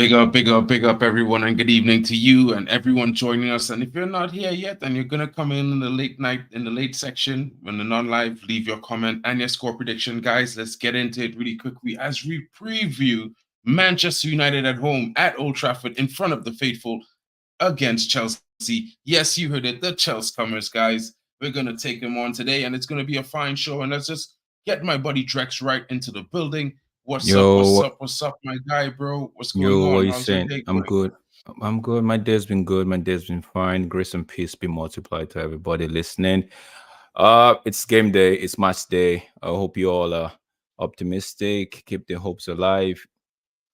big up, everyone, and good evening to you and everyone joining us. And if you're not here yet, and you're gonna come in the late night, in the late section, when the non-live, leave your comment and your score prediction, guys. Let's get into it really quickly as we preview Manchester United at home at Old Trafford in front of the faithful against Chelsea. Yes, you heard it, the Chelsea Comers, guys. We're gonna take them on today, and it's gonna be a fine show. And let's just get my buddy Drex right into the building. What's up? What's Yo, up? What's up, my guy, bro? What's going yo, what on? you How's your saying? day I'm going? good. I'm good. My day's been good. My day's been fine. Grace and peace be multiplied to everybody listening. It's game day. It's match day. I hope you all are optimistic. Keep the hopes alive.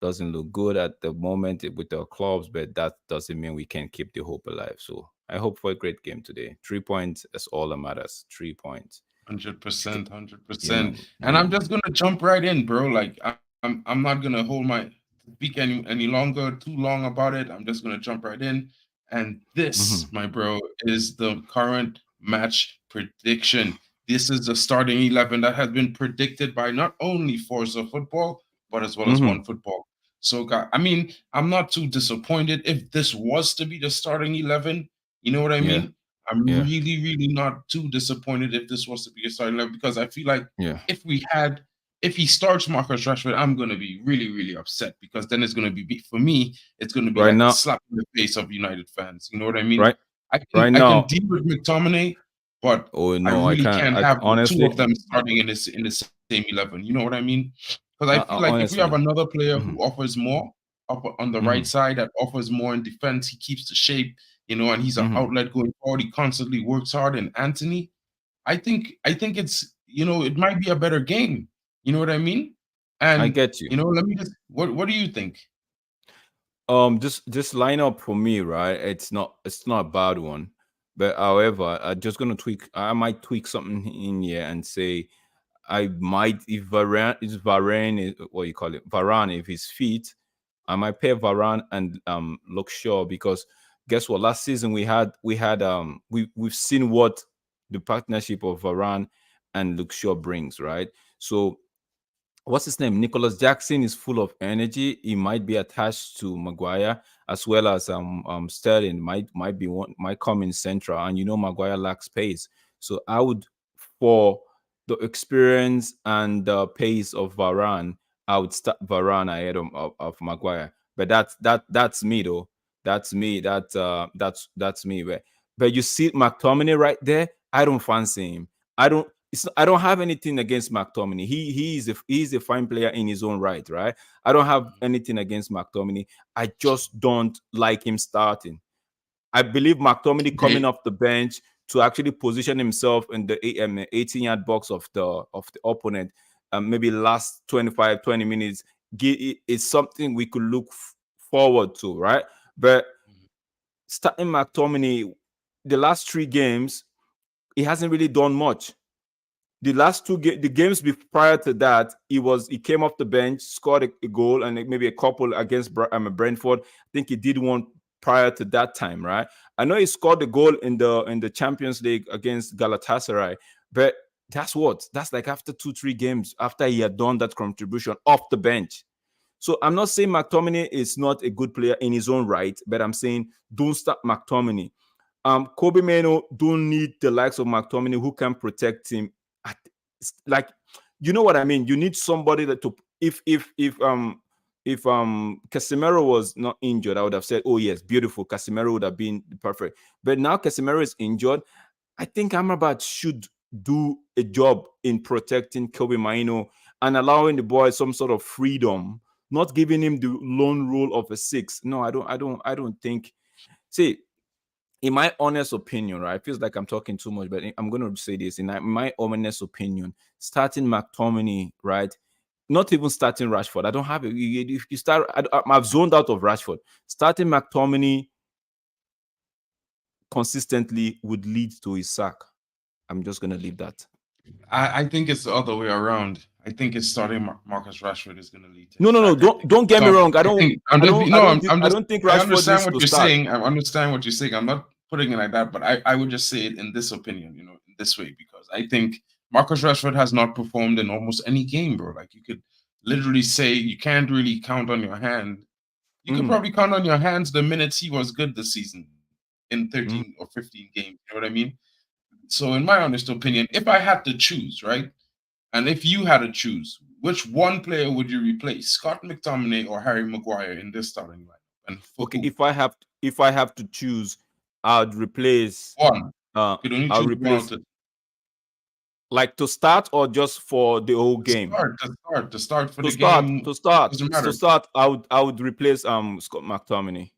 Doesn't look good at the moment with our clubs, but that doesn't mean we can keep the hope alive. So I hope for a great game today. 3 points. That's all that matters. 3 points. 100%, Yeah, 100%. man. And Yeah, I'm man. just gonna jump right in, bro. Like I'm not gonna hold my speak any longer, too long about it. I'm just gonna jump right in. And this, Mm-hmm. my bro, is the current match prediction. This is the starting 11 that has been predicted by not only Forza Football, but as well as Mm-hmm. One Football. So, I mean, I'm not too disappointed if this was to be the starting 11. You know what I Yeah. mean? I'm Yeah. really, really not too disappointed if this was to be a starting 11 because I feel like Yeah. if we had, if he starts Marcus Rashford, I'm gonna be really, really upset because then it's gonna be for me, it's gonna be Right like a now. slap in the face of United fans. You know what I mean? Right. I can Right I can now. deal with McTominay, but Oh I no, I really can't. can't I have the two of honestly, them starting in the same 11. You know what I mean? Because I feel like if we have honestly. another player who Hmm. offers more up on the right Hmm. side, that offers more in defense, he keeps the shape, you know, and he's an Hmm. outlet going forward. He constantly works hard. And Anthony, I think it's, you know, it might be a better game. You know what I mean? I And get you. you know, let me just what do you think? Just line up for me, right? It's not a bad one, but however, I'm just gonna tweak. I might tweak something in here and say I might if Varane is what you call it, Varane, if he's fit, I might pair Varane and Luke Shaw because guess what? Last season we've seen what the partnership of Varane and Luke Shaw brings, right? So what's his name? Nicholas Jackson is full of energy. He might be attached to Maguire as well as Sterling might come in central, and you know Maguire lacks pace. So I would, for the experience and the pace of Varane, I would start Varane ahead of Maguire. But that's me though. That's me. That's me. But you see McTominay right there. I don't fancy him. I don't have anything against McTominay. He's a fine player in his own right, right? I don't have anything against McTominay. I just don't like him starting. I believe McTominay coming They off the bench to actually position himself in the 18-yard box of the opponent, maybe last 25, 20 minutes, it's something we could look forward to, right? But starting McTominay, the last 3 games, he hasn't really done much. The last the games prior to that, he came off the bench, scored a goal and maybe a couple against Brentford. I think he did one prior to that time, right? I know he scored the goal in the Champions League against Galatasaray, but that's like after 2-3 games after he had done that contribution off the bench. So I'm not saying McTominay is not a good player in his own right, but I'm saying don't start McTominay. Kobe Mano don't need the likes of McTominay who can protect him. Like, you know what I mean? You need somebody that to if Casemiro was not injured, I would have said, oh yes, beautiful. Casemiro would have been perfect. But now Casemiro is injured. I think Amrabat should do a job in protecting Kobe Maino and allowing the boy some sort of freedom, not giving him the lone role of a six. No, I don't think. See, in my honest opinion, right, it feels like I'm talking too much, but I'm going to say this. In my honest opinion, starting McTominay, right, not even starting Rashford. I don't have it. If you start, I've zoned out of Rashford. Starting McTominay consistently would lead to his sack. I'm just going to leave that. I think it's the other way around. I think it's starting Marcus Rashford is going to lead to No, his no, no. sack. I Don't think don't get me wrong. I think I'm I just don't. I no, don't. I'm I just don't think I Rashford understand needs what to you're start. saying. I understand what you're saying. I'm not putting it like that, but I would just say it in this opinion, you know, in this way, because I think Marcus Rashford has not performed in almost any game, bro. Like you could literally say you can't really count on your hand. you could probably count on your hands the minutes he was good this season in 13 or 15 games. You know what I mean? So, in my honest opinion, if I had to choose, right, and if you had to choose, which one player would you replace, Scott McTominay or Harry Maguire in this starting line? And for Okay, who? if I have to choose, I'd replace. One. You could only I'll choose one replace, out of like, to start or just for the whole to game. start for the game. Doesn't matter. I would replace Scott McTominay.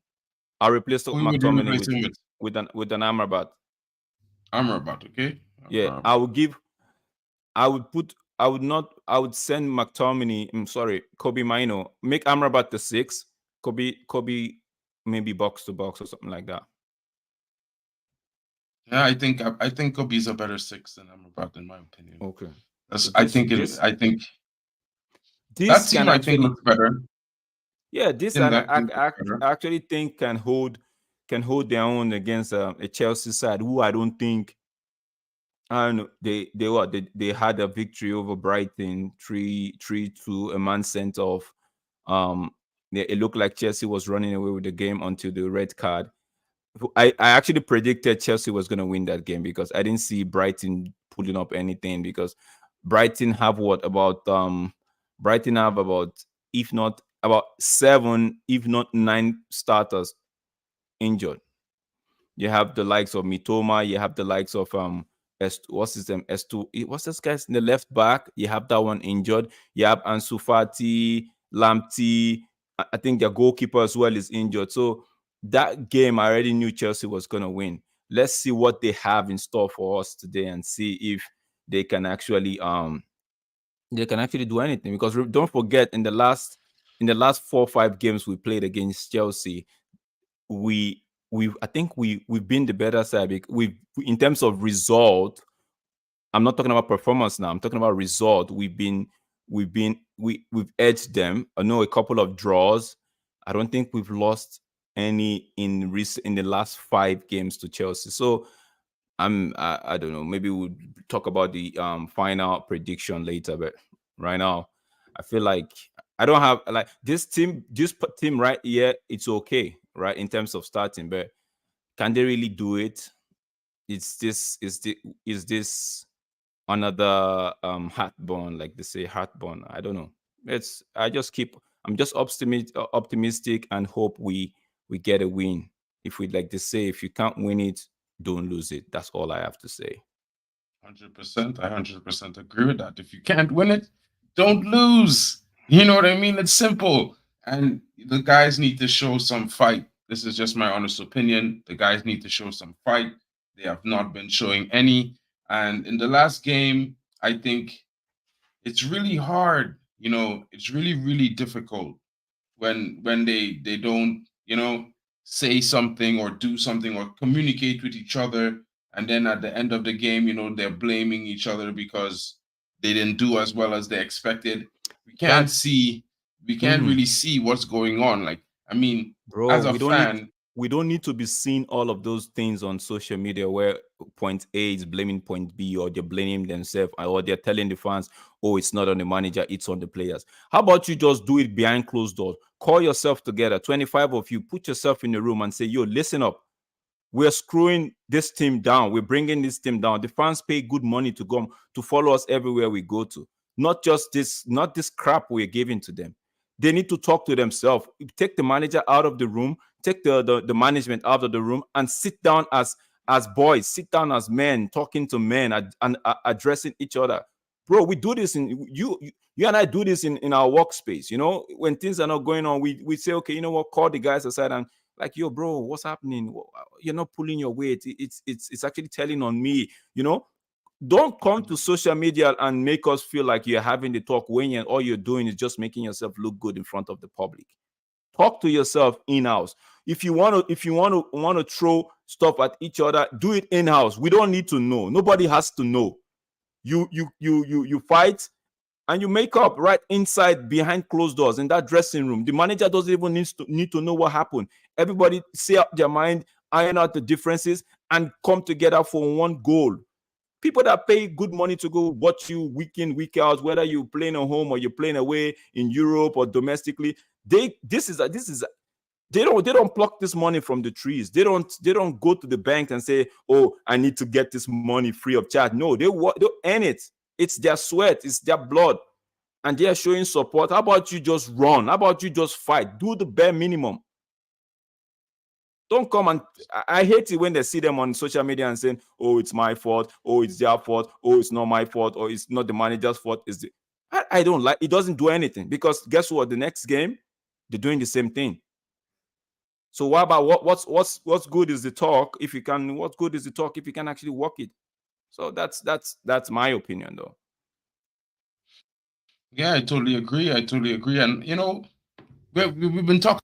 I'll replace Scott Who would you McTominay replace him with? with an Amrabat. Amrabat, okay? Yeah, I would give. I would put. I would not. I would send McTominay. I'm sorry, Kobe Mino. Make Amrabat the 6. Kobe, maybe box to box or something like that. Yeah, I think Kobe's a better 6 than Amrabat, in my opinion. Okay. I think that team looks better. Yeah, this Team and that I team looks better. actually think can hold their own against a Chelsea side who I don't think. And they had a victory over Brighton 3-2. A man sent off. It looked like Chelsea was running away with the game until the red card. I actually predicted Chelsea was going to win that game because I didn't see Brighton pulling up anything, because Brighton have if not about 7, if not 9 starters injured. You have the likes of Mitoma, you have the likes of what's his name? S2. What's this guy's in the left back? You have that one injured. You have Ansu Fati, Lamptey. I think their goalkeeper as well is injured. So that game, I already knew Chelsea was going to win. Let's see what they have in store for us today and see if they can actually do anything. Because don't forget, in the last 4 or 5 games we played against Chelsea, I think we've been the better side. In terms of result, I'm not talking about performance now. I'm talking about result. We've edged them. I know a couple of draws. I don't think we've lost any in the last 5 games to Chelsea. So I don't know. Maybe we'll talk about the final prediction later. But right now, I feel like I don't have like this team right here. It's okay, right, in terms of starting, but can they really do it? Is this another heartburn, like they say, heartburn? I don't know. I'm just optimistic and hope we get a win. If we like to say, if you can't win it, don't lose it. That's all I have to say. 100%. I 100% agree with that. If you can't win it, don't lose. You know what I mean? It's simple. And the guys need to show some fight. This is just my honest opinion. The guys need to show some fight. They have not been showing any. And in the last game, I think it's really hard. It's really, really difficult when they don't, say something or do something or communicate with each other, and then at the end of the game, they're blaming each other because they didn't do as well as they expected. We can't really see what's going on. Like, I mean, bro, as a fan, we don't need to be seeing all of those things on social media where point A is blaming point B, or they're blaming themselves, or they're telling the fans, oh, it's not on the manager, it's on the players. How about you just do it behind closed doors? Call yourself together, 25 of you, put yourself in the room and say, yo, listen up. We're screwing this team down. We're bringing this team down. The fans pay good money to come to follow us everywhere we go to. Not this crap we're giving to them. They need to talk to themselves. Take the manager out of the room, take the management out of the room, and sit down as boys, sit down as men, talking to men and addressing each other. Bro, we do this you and I do this in our workspace. When things are not going on, we say, okay, you know what, call the guys aside and like, yo, bro, what's happening? You're not pulling your weight. It's actually telling on me. Don't come to social media and make us feel like you're having the talk when all you're doing is just making yourself look good in front of the public. Talk to yourself in-house. If you want to throw stuff at each other, do it in-house. We don't need to know. Nobody has to know. You fight and you make up right inside behind closed doors in that dressing room. The manager doesn't even need to know what happened. Everybody say out their mind, iron out the differences, and come together for one goal. People that pay good money to go watch you week in, week out, whether you're playing at home or you're playing away in Europe or domestically, this is They don't pluck this money from the trees. They don't go to the bank and say, oh, I need to get this money free of charge. No, they earn it. It's their sweat, it's their blood, and they are showing support. How about you just run? How about you just fight? Do the bare minimum. Don't come and I hate it when they see them on social media and saying, oh, it's my fault, oh, it's their fault, oh, it's not my fault, or it's not the manager's fault. I don't like it. Doesn't do anything, because guess what? The next game, they're doing the same thing. So what about what's good is the talk if you can? What's good is the talk if you can actually work it? So that's my opinion, though. Yeah, I totally agree. And we've been talking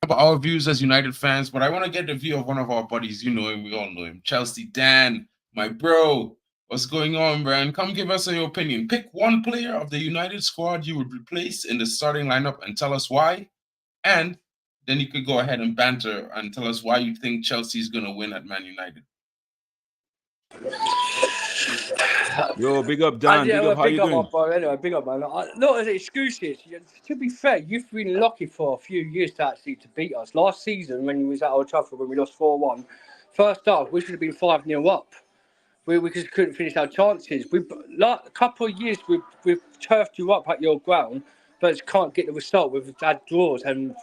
about our views as United fans, but I want to get the view of one of our buddies. You know him, we all know him, Chelsea Dan, my bro. What's going on, Brian? Come give us your opinion. Pick one player of the United squad you would replace in the starting lineup and tell us why. And then you could go ahead and banter and tell us why you think Chelsea is going to win at Man United. Yo, big up, Dan. Big up. How you doing? Anyway, big up, man. Not as excuses. To be fair, you've been lucky for a few years to beat us. Last season, when you was at Old Trafford, when we lost 4-1, first half, we should have been 5-0 up. We just couldn't finish our chances. A couple of years, we've turfed you up at your ground, but can't get the result. We've had draws, and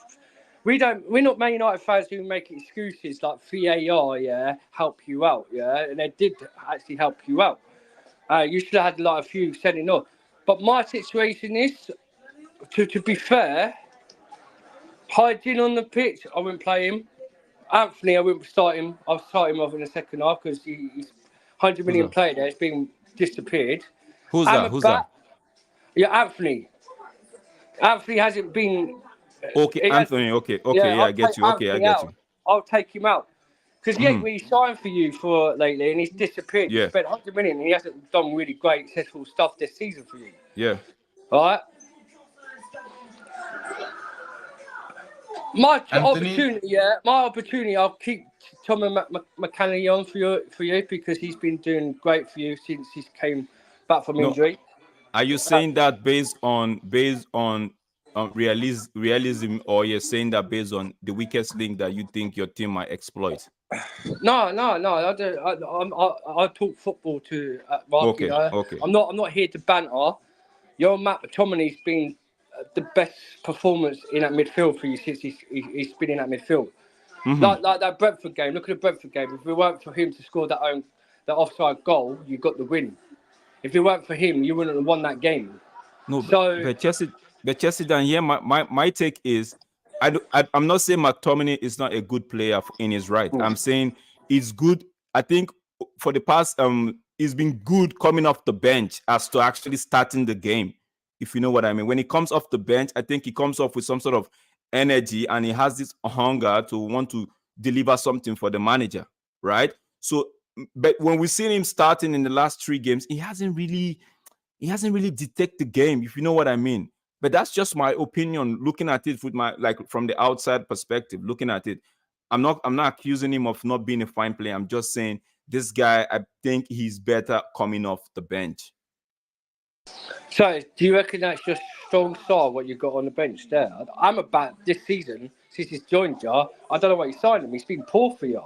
we're not Man United fans who make excuses like VAR, help you out, and they did actually help you out. You should have had like a few sending off. But my situation is, to be fair, Hygiene on the pitch, I wouldn't play him. Anthony, I wouldn't start him. I'll start him off in the second half because he's 100 million player there. It's been disappeared. Who's that? Yeah, Anthony. Anthony hasn't been. Okay, Anthony. Okay, yeah, I get you. Okay, I get you. I'll take him out. Because he ain't really signed for you for lately, and he's disappeared. Yeah. He spent 100 million, and he hasn't done really great, successful stuff this season for you. Yeah. All right. My opportunity. I'll keep Tommy McCanny on for you because he's been doing great for you since he came back from injury. Are you saying that based on realism, or you're saying that based on the weakest link that you think your team might exploit? No. I talk football to Mark. Okay. I'm not here to banter. Your Matt McTominay's been the best performance in that midfield for you since he's been in that midfield. Mm-hmm. Like that Brentford game. Look at the Brentford game. If it weren't for him to score that offside goal, you got the win. If it weren't for him, you wouldn't have won that game. No, but Chelsea down here. My take is, I'm not saying McTominay is not a good player in his right. I'm saying he's good. I think for the past he's been good coming off the bench as to actually starting the game. If you know what I mean. When he comes off the bench, I think he comes off with some sort of energy and he has this hunger to want to deliver something for the manager, right? So, but when we see him starting in the last 3 games, he hasn't really detected the game, if you know what I mean. But that's just my opinion, looking at it with from the outside perspective, looking at it. I'm not accusing him of not being a fine player. I'm just saying this guy, I think he's better coming off the bench. So, do you reckon that's just strong style what you got on the bench there? I'm about this season since he's joined you. I don't know why you signed him. He's been poor for you.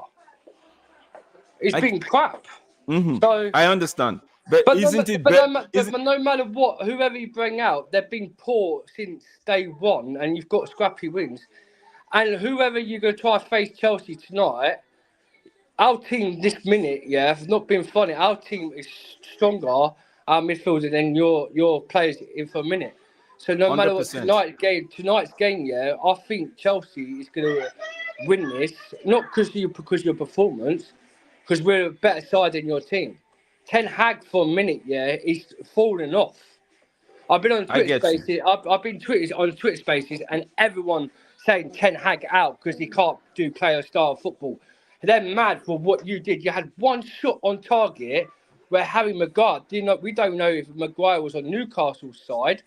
He's been crap. Mm-hmm. So I understand, but isn't it? But no matter what, whoever you bring out, they've been poor since day one, and you've got scrappy wins. And whoever you're going to try to face Chelsea tonight, our team this minute, it's not been funny. Our team is stronger, our midfielder, than your players in for a minute. So no 100%. Matter what tonight's game, I think Chelsea is going to win this, not because of your performance, because we're a better side than your team. Ten Hag for a minute, he's falling off. I've been on Twitter Spaces. I've been on Twitter Spaces, and everyone saying Ten Hag out because he can't do player style football. They're mad for what you did. You had one shot on target where Harry Maguire we don't know if Maguire was on Newcastle's side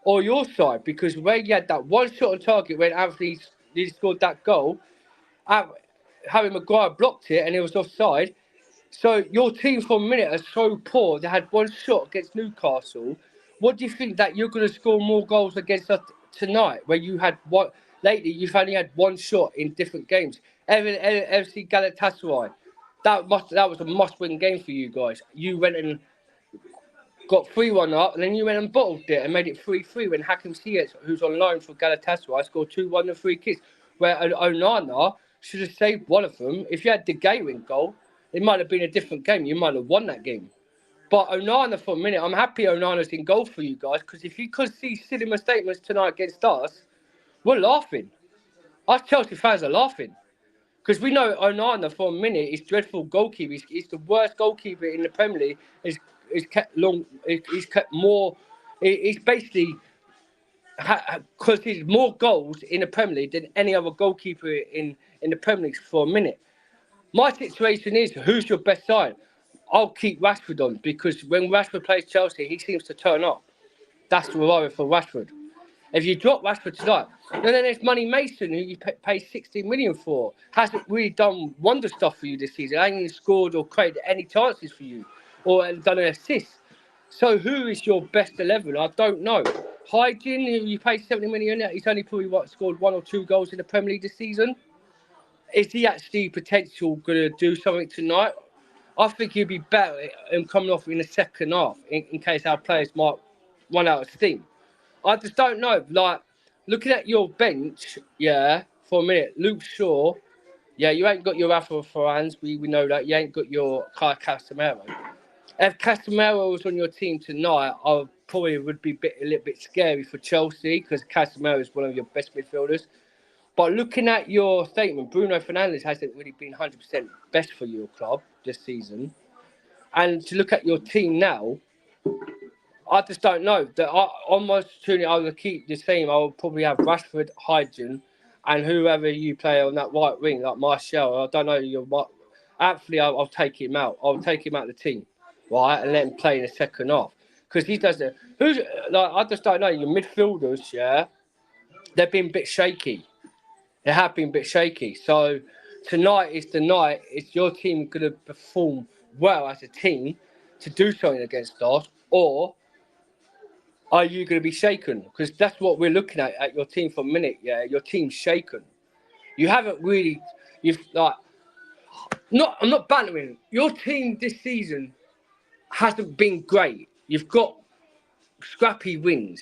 or your side, because where you had that one shot on target when Anthony scored that goal, Harry Maguire blocked it and it was offside. So your team for a minute are so poor. They had one shot against Newcastle. What do you think that you're going to score more goals against us tonight, where you had lately you've only had one shot in different games. FC Galatasaray, that was a must-win game for you guys. You went and got 3-1 up, and then you went and bottled it and made it 3-3 when Hakim Ziyech, who's on loan for Galatasaray, scored 2-1 and 3 kicks, where Onana should have saved one of them. If you had the Gay in goal, it might have been a different game. You might have won that game. But Onana, for a minute, I'm happy Onana's in goal for you guys, because if you could see silly mistakes tonight against us, we're laughing. Us Chelsea fans are laughing. Because we know Onana, for a minute, is dreadful goalkeeper. He's the worst goalkeeper in the Premier League. He's kept long. He's kept more. He's basically conceded more goals in the Premier League than any other goalkeeper in the Premier League for a minute. My situation is, who's your best side? I'll keep Rashford on, because when Rashford plays Chelsea, he seems to turn up. That's the worry for Rashford. If you drop Rashford tonight, and then there's Money Mason, who you pay 16 million for, hasn't really done wonder stuff for you this season. Hasn't even scored or created any chances for you, or done an assist. So who is your best 11? I don't know. Hygiene, who you pay 70 million, he's only probably scored 1 or 2 goals in the Premier League this season. Is he actually potential going to do something tonight? I think he'd be better in coming off in the second half, in case our players might run out of steam. I just don't know. Like, looking at your bench, for a minute, Luke Shaw, you ain't got your Rafa Varane, we know that. You ain't got your Kai Casemiro. If Casemiro was on your team tonight, I probably would be a little bit scary for Chelsea, because Casemiro is one of your best midfielders. But looking at your statement, Bruno Fernandes hasn't really been 100% best for your club this season. And to look at your team now, I just don't know. On my opportunity, I will keep the same. I will probably have Rashford, Hygiene, and whoever you play on that right wing, like Martial. I don't know. Actually, I'll take him out. I'll take him out of the team, right, and let him play in the second half, because he does it. I just don't know. Your midfielders, they've been a bit shaky. They have been a bit shaky. So tonight is the night. Is your team going to perform well as a team to do something against us, or are you going to be shaken? Because that's what we're looking at your team for a minute. Your team's shaken. You haven't really. I'm not bantering. Your team this season hasn't been great. You've got scrappy wins.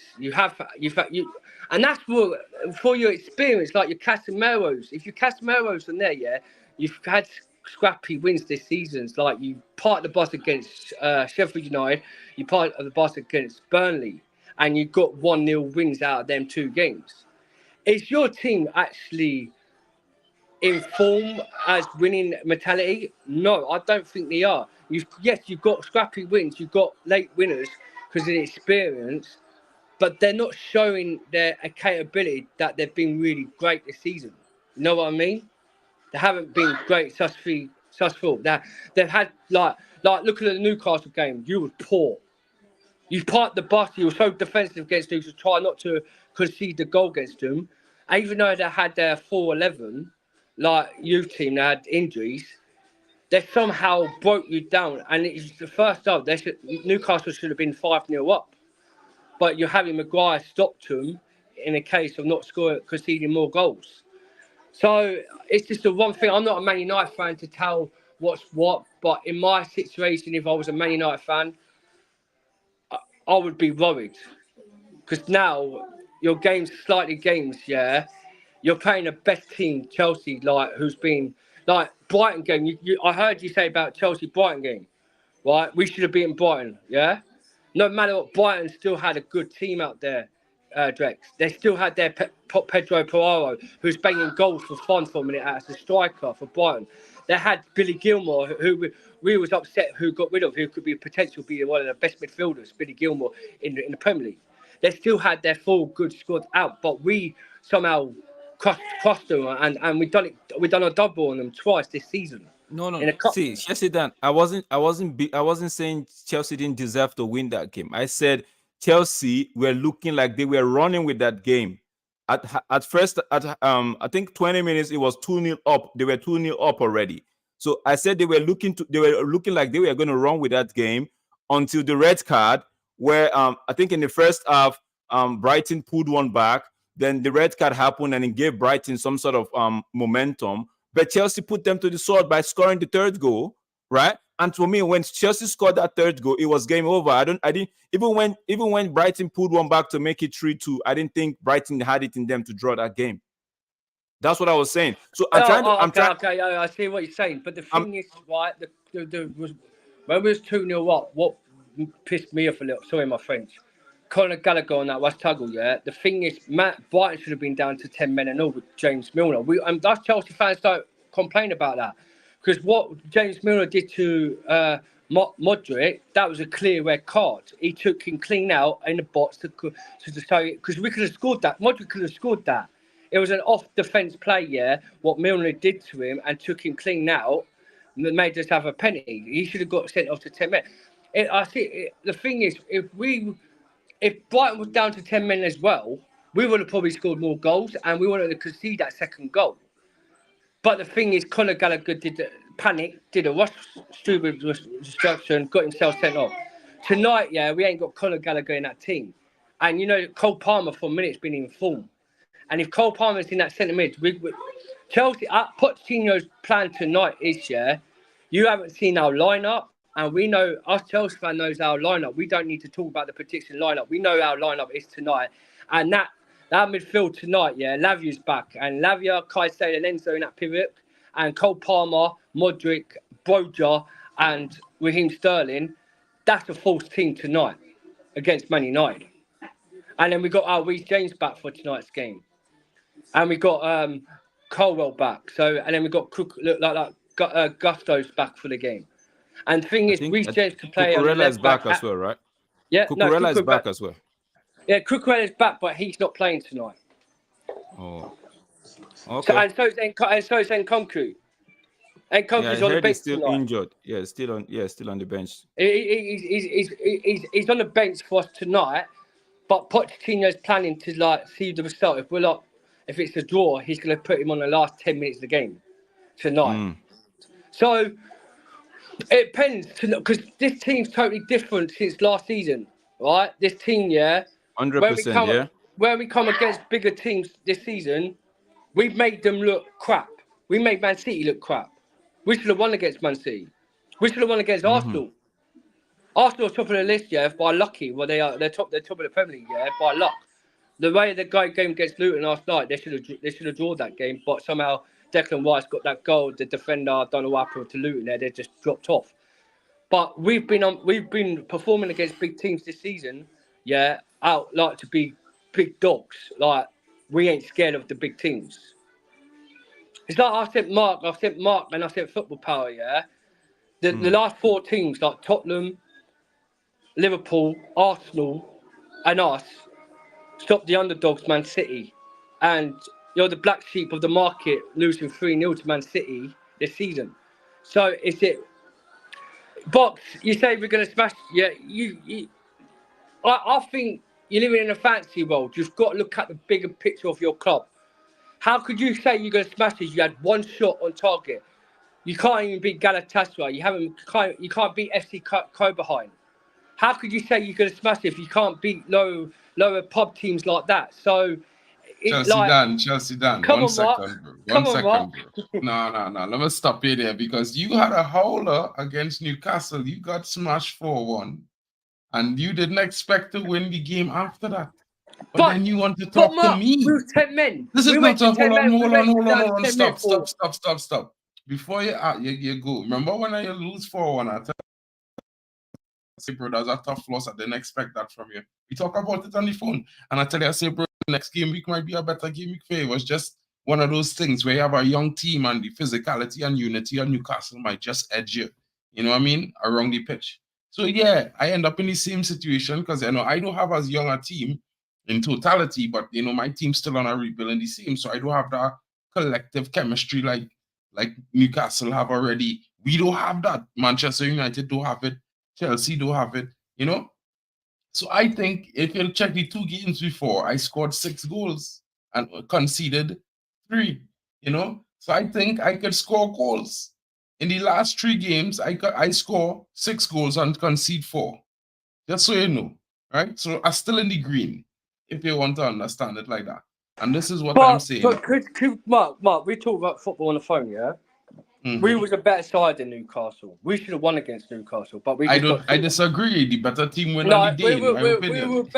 And that's for your experience, like your Casemiro's. If your Casemiro's in there, you've had scrappy wins this season. Like you part the bus against Sheffield United, you part of the bus against Burnley, and you got 1-0 wins out of them 2 games. Is your team actually in form as winning mentality? No, I don't think they are. You've got scrappy wins, you've got late winners because of the experience, but they're not showing their capability that they've been really great this season. You know what I mean? They haven't been great successful. They've had like look at the Newcastle game. You were poor. You parked the bus. You were so defensive against them to try not to concede the goal against them. And even though they had their 4-11, like youth team, they had injuries. They somehow broke you down. And it's the first half. Newcastle should have been 5-0 up. But you're having Maguire stopped them in a case of not conceding more goals. So it's just the one thing. I'm not a Man United fan to tell what's what. But in my situation, if I was a Man United fan, I would be worried, because now your games, you're playing the best team, Chelsea, who's been Brighton game. I heard you say about Chelsea Brighton game, right? We should have beaten Brighton, No matter what, Brighton still had a good team out there, Drex. They still had their Pedro Porro, who's banging goals for fun for a minute as a striker for Brighton. They had Billy Gilmore, who we was upset who got rid of, who could be one of the best midfielders, Billy Gilmore, in the Premier League. They still had their full good squad out, but we somehow crossed them, and we done a double on them twice this season. No. See, Chelsea, Dan, I wasn't saying Chelsea didn't deserve to win that game. I said Chelsea were looking like they were running with that game. At first, I think 20 minutes, it was 2-0 up. They were 2-0 up already. So I said they were looking like they were going to run with that game until the red card, where I think in the first half, Brighton pulled one back. then the red card happened and it gave Brighton some sort of momentum. But Chelsea put them to the sword by scoring the third goal, right? And for me, when Chelsea scored that third goal, it was game over. I didn't even when Brighton pulled one back to make it 3-2, I didn't think Brighton had it in them to draw that game. That's what I was saying. So I see what you're saying. But the thing is, right, when we was 2-0 up, what pissed me off a little, sorry my French, Conor Gallagher on that West Tuggle, yeah. The thing is, Brighton should have been down to 10 men and all with James Milner. Us Chelsea fans don't complain about that. Because what James Milner did to Modric, that was a clear red card. He took him clean out in the box because we could have scored that. Modric could have scored that. It was an off-defence play, yeah, what Milner did to him and took him clean out and made us have a penalty. He should have got sent off to 10 men. The thing is, if Brighton was down to 10 men as well, we would have probably scored more goals and we wanted to concede that second goal. But the thing is, Conor Gallagher did a rush, stupid destruction, got himself sent off. Tonight, yeah, we ain't got Conor Gallagher in that team. And, you know, Cole Palmer for a minute's been in form. And if Cole Palmer's in that centre mid, Chelsea, Pochettino's plan tonight is, yeah, you haven't seen our lineup. And we know, us Chelsea fan knows our lineup. We don't need to talk about the prediction lineup. We know our lineup is tonight. And that midfield tonight, yeah, Lavia's back. And Lavia, Caicedo, and Enzo in that pivot. And Cole Palmer, Modric, Broja, and Raheem Sterling. That's a false team tonight against Man United. And then we got our Reece James back for tonight's game. And we got Colwell back. And then we got Gusto's back for the game. And the thing is, Reece James can play. Cucurella is back as well, right? Yeah, Cucurella is back as well. Yeah, Cucurella is back, but he's not playing tonight. Oh, okay. So is Nkunku. Nkunku's on the bench still tonight. Injured. Yeah, still on the bench. He's on the bench for us tonight, but Pochettino's planning to see the result. If it's a draw, he's going to put him on the last 10 minutes of the game tonight. So it depends, because this team's totally different since last season, right? This team, yeah, 100%, yeah. When we come against bigger teams this season, we've made them look crap. We made Man City look crap. We should have won against Man City. We should have won against Arsenal. Arsenal are top of the list, yeah, by lucky. Well, they're top of the Premier League, yeah, by luck. The way the game against Luton last night, they should have drawn that game, but somehow Declan Rice got that goal. The defender, don't know what happened to Luton there. They just dropped off. But we've been performing against big teams this season. Yeah, to be big dogs. Like, we ain't scared of the big teams. It's like I said Mark, and I said Football Power. Yeah, the last four teams like Tottenham, Liverpool, Arsenal, and us stopped the underdogs, Man City, and you're the black sheep of the market, losing 3-0 to Man City this season. So is it, Box? You say we're going to smash? Yeah, I think you're living in a fantasy world. You've got to look at the bigger picture of your club. How could you say you're going to smash this? You had one shot on target. You can't even beat Galatasaray. You can't beat FC Copenhagen. How could you say you're going to smash it if you can't beat lower pub teams like that? So it's Chelsea Dan. One second, bro. No. Let me stop you there, because you had a howler against Newcastle. You got smashed 4-1, and you didn't expect to win the game after that. But then you want to talk to me. We were 10 men. This is not a hold on. Stop. Before you go, remember when I lose 4-1, I say, bro, that was a tough loss. I didn't expect that from you. We talk about it on the phone, and I tell you, I say, bro, next game week might be a better game week for you. It was just one of those things where you have a young team and the physicality and unity of Newcastle might just edge you, you know what I mean, around the pitch. So yeah, I end up in the same situation because I don't have as young a team in totality, but my team's still on a rebuilding the same. So I don't have that collective chemistry like Newcastle have already. We don't have that. Manchester United don't have it. Chelsea don't have it, So I think if you'll check the 2 games before, I scored 6 goals and conceded 3, So I think I could score goals. In the last 3 games, I score 6 goals and concede 4. Just so you know, right? So I'm still in the green, if you want to understand it like that. And this is what I'm saying. But Mark, we talk about football on the phone, yeah? We was a better side than Newcastle. We should have won against Newcastle, but we. I disagree. The better team win on the day, in my opinion.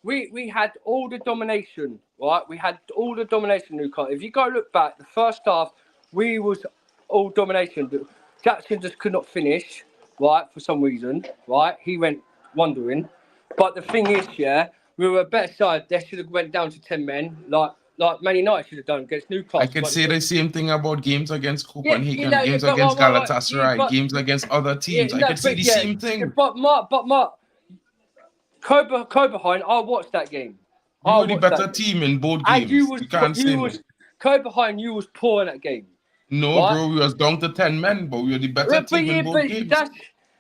We had all the domination, right? We had all the domination, Newcastle. If you go look back, the first half, we was all domination. Jackson just could not finish, right, for some reason, right? He went wandering. But the thing is, yeah, we were a better side. They should have went down to 10 men, like Man United should have done against Newcastle. I could say the same thing about games against Copenhagen, games against Galatasaray, games against other teams. I could say the same thing. But Mark, Copenhagen, I watched that game. You were the better team in both games. You can't say no. Copenhagen, you was poor in that game. No, right? Bro, we was down to 10 men, but we were the better team in both games.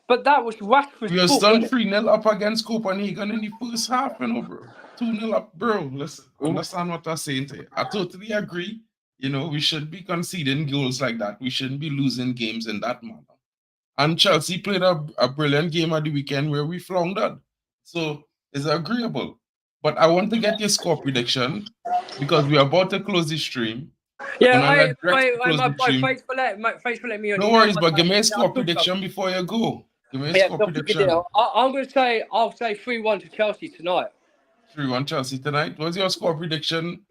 But that was Rashford's We were still 3-0 up against Copenhagen in the first half, you know, bro. 2-0 up, bro. Listen, understand what I'm saying to you. I totally agree. You know, we shouldn't be conceding goals like that. We shouldn't be losing games in that manner. And Chelsea played a brilliant game at the weekend where we floundered. So it's agreeable. But I want to get your score prediction because we're about to close the stream. Yeah, thanks for letting me on. No worries, but give me a score prediction before you go. Give me a score prediction. I'll say 3-1 to Chelsea tonight. 3-1 Chelsea tonight. What's your score prediction,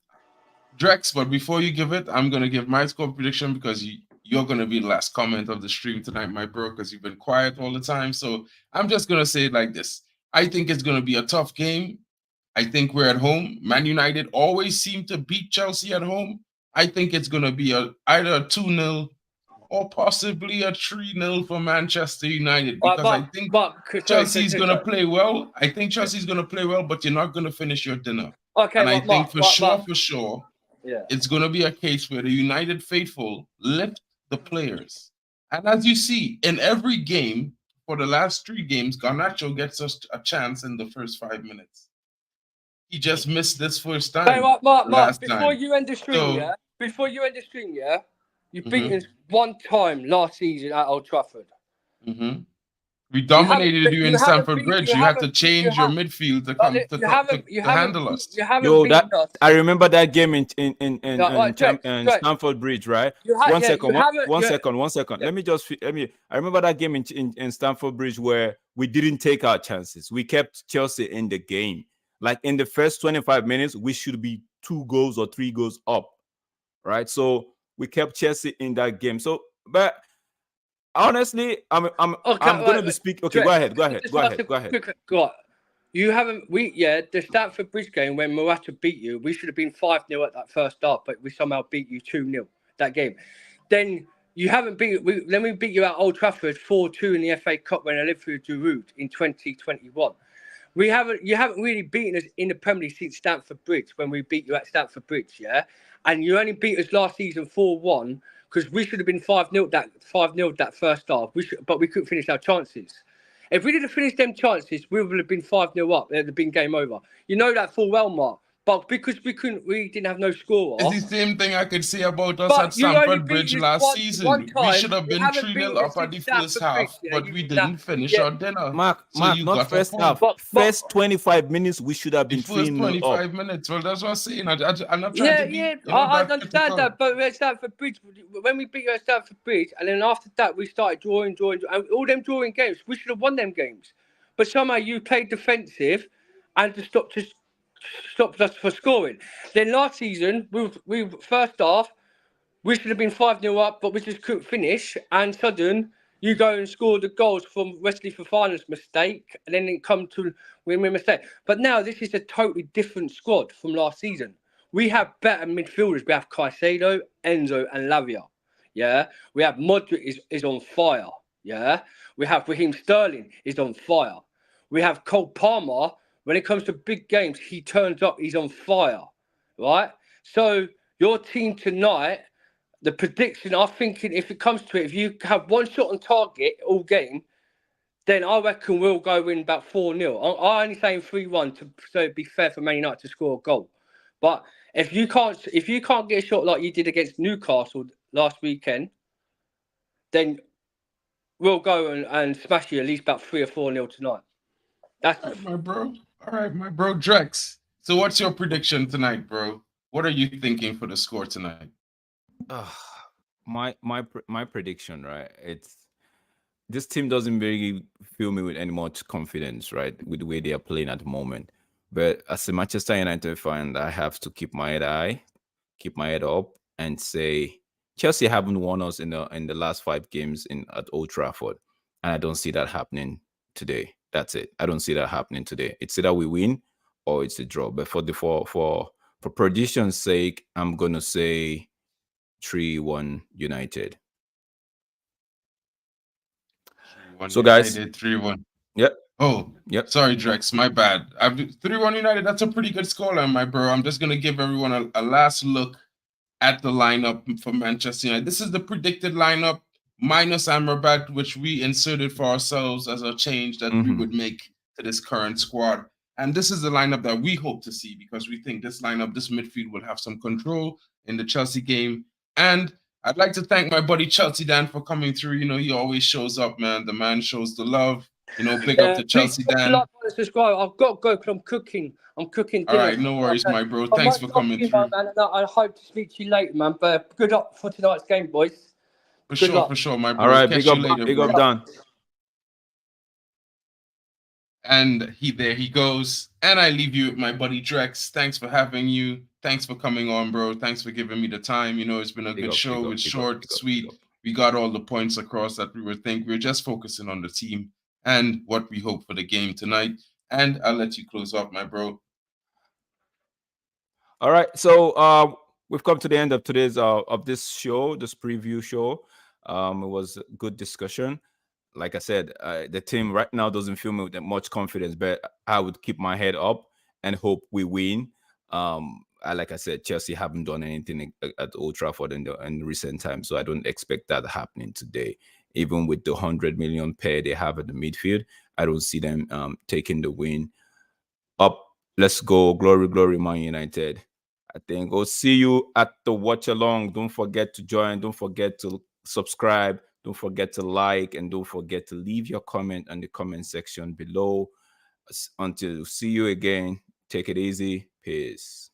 Drex? But before you give it, I'm going to give my score prediction because you're going to be the last comment of the stream tonight, my bro, because you've been quiet all the time. So I'm just going to say it like this. I think it's going to be a tough game. I think we're at home. Man United always seem to beat Chelsea at home. I think it's going to be either a 2-0 or possibly a 3-0 for Manchester United because I think Chelsea's going to play well. I think Chelsea's going to play well, but you're not going to finish your dinner. Okay, and I think for sure, it's going to be a case where the United faithful lift the players. And as you see, in every game, for the last 3 games, Garnacho gets us a chance in the first 5 minutes. He just missed this first time. Hey, Mark, before you end the stream, you've beaten us 1 time last season at Old Trafford. We dominated you in Stamford Bridge. You had to change your midfield to come to handle us. I remember that game in Stamford Bridge, right? One second. I remember that game in Stamford Bridge where we didn't take our chances. We kept Chelsea in the game. Like in the first 25 minutes, we should be 2 goals or 3 goals up, right? So we kept Chelsea in that game. So, but honestly, I'm going to be speaking. Okay, go ahead. You haven't. The Stamford Bridge game when Morata beat you, we should have been 5-0 at that first half, but we somehow beat you 2-0 that game. Then you haven't beat. Then we beat you at Old Trafford 4-2 in the FA Cup when EliteFooty drew in 2021. You haven't really beaten us in the Premier League since Stamford Bridge when we beat you at Stamford Bridge, yeah. And you only beat us last season 4-1 because we should have been 5-0 that first half. But we couldn't finish our chances. If we didn't finish them chances, we would have been 5-0 up. It would have been game over. You know that full well, Mark. But because we didn't have no score. It's the same thing I could say about us at Stamford Bridge last season. We should have been 3-0 up at the first half, but we didn't finish our dinner. Mark, not first half. First 25 minutes, we should have been 3-0 up. 25 minutes. Well, that's what I'm saying. I'm not trying to be. I understand that. But at Stamford Bridge, when we beat you at Stamford Bridge, and then after that, we started drawing. And all them drawing games, we should have won them games. But somehow you played defensive and stopped us for scoring. Then last season, we first half, we should have been 5-0 up, but we just couldn't finish. And sudden, you go and score the goals from Wesley Fofana's mistake, and then it come to win-win mistake. But now this is a totally different squad from last season. We have better midfielders. We have Caicedo, Enzo, and Lavia. Yeah, we have Modric is on fire. Yeah, we have Raheem Sterling is on fire. We have Cole Palmer. When it comes to big games, he turns up, he's on fire, right? So your team tonight, the prediction, I'm thinking if it comes to it, if you have 1 shot on target all game, then I reckon we'll go in about 4-0. I'm only saying 3-1 so it'd be fair for Man United to score a goal. But if you can't get a shot like you did against Newcastle last weekend, then we'll go and smash you at least about 3 or 4-0 tonight. That's my bro. All right, my bro Drex. So what's your prediction tonight, bro? What are you thinking for the score tonight? My prediction, right? It's this team doesn't really fill me with any much confidence, right, with the way they are playing at the moment. But as a Manchester United fan, I have to keep my head up, and say Chelsea haven't won us in the last 5 games at Old Trafford, and I don't see that happening today. That's it. I don't see that happening today. It's either we win or it's a draw. But for prediction's sake, I'm gonna say 3-1 United. So guys, 3-1. Yep. Oh, Yep. Sorry, Drex, my bad. 3-1 United. That's a pretty good scoreline, my bro. I'm just gonna give everyone a last look at the lineup for Manchester United. This is the predicted lineup minus Amrabat, which we inserted for ourselves as a change that we would make to this current squad. And this is the lineup that we hope to see, because we think this midfield will have some control in the Chelsea game. And I'd like to thank my buddy Chelsea Dan for coming through. You know, he always shows up, man. The man shows the love. You know, big up to Chelsea Dan. Subscribe. I've got to go because I'm cooking. I'm cooking dinner. All right, no worries, my bro. Thanks for coming through. Man, I hope to speak to you later, man. But good luck for tonight's game, boys. For sure, my bro. All right, big up, Dan. And there he goes. And I leave you with my buddy Drex. Thanks for having you. Thanks for coming on, bro. Thanks for giving me the time. You know, it's been a good show. It's short, sweet. We got all the points across that we were thinking. We're just focusing on the team and what we hope for the game tonight. And I'll let you close off, my bro. All right. So we've come to the end of today's of this show, this preview show. It was a good discussion. Like I said, the team right now doesn't fill me with that much confidence, but I would keep my head up and hope we win. Like I said, Chelsea haven't done anything at Old Trafford in recent times, so I don't expect that happening today. Even with the 100 million pair they have at the midfield, I don't see them taking the win. Up, let's go, glory, glory, Man United. I think we'll see you at the watch along. Don't forget to join. Don't forget to subscribe. Don't forget to like, and don't forget to leave your comment in the comment section below. Until see you again, take it easy. Peace.